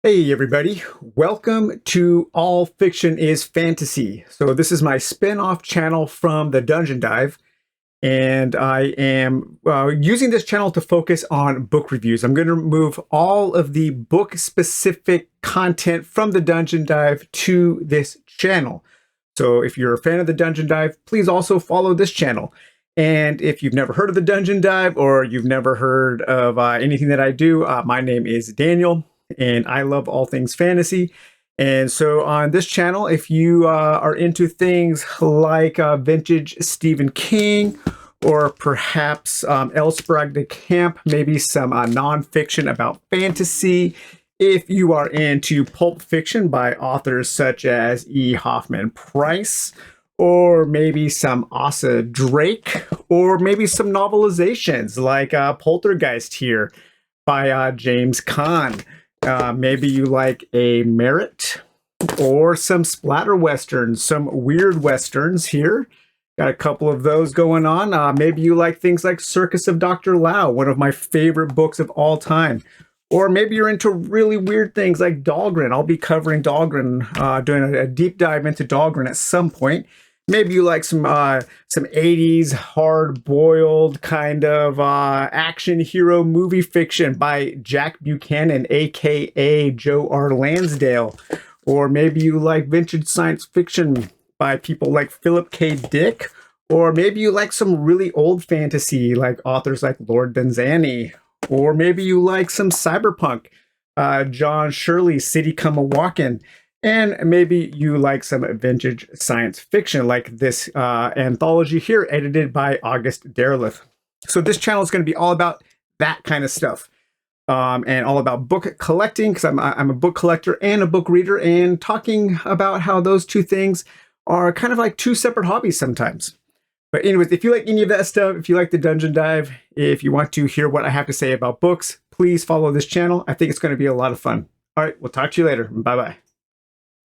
Hey everybody, welcome to All Fiction is Fantasy. So this is my spin-off channel from the Dungeon Dive, and I am using this channel to focus on book reviews. I'm going to remove all of the book-specific content from the Dungeon Dive to this channel. So if you're a fan of the Dungeon Dive, please also follow this channel. And if you've never heard of the Dungeon Dive or you've never heard of anything that I do, my name is Daniel and I love all things fantasy. And so on this channel, if you are into things like vintage Stephen King, or perhaps El Sprague de Camp, maybe some nonfiction about fantasy, if you are into pulp fiction by authors such as E. Hoffman Price, or maybe some Asa Drake, or maybe some novelizations like Poltergeist here by James Caan. Maybe you like a Merritt or some splatter westerns, some weird westerns here. Got a couple of those going on. Maybe you like things like Circus of Dr. Lao, one of my favorite books of all time. Or maybe you're into really weird things like Dahlgren. I'll be covering Dahlgren, doing a deep dive into Dahlgren at some point. Maybe you like some 80s hard-boiled kind of action hero movie fiction by Jack Buchanan, aka Joe R. Lansdale. Or maybe you like vintage science fiction by people like Philip K. Dick. Or maybe you like some really old fantasy like authors like Lord Denzani. Or maybe you like some cyberpunk, John Shirley, City Come A-Walkin'. And maybe you like some vintage science fiction like this anthology here, edited by August Derleth. So this channel is going to be all about that kind of stuff, and all about book collecting, because I'm a book collector and a book reader, and talking about how those two things are kind of like two separate hobbies sometimes. But anyways, if you like any of that stuff, if you like the Dungeon Dive, if you want to hear what I have to say about books, please follow this channel. I think it's going to be a lot of fun. All right, we'll talk to you later. Bye-bye.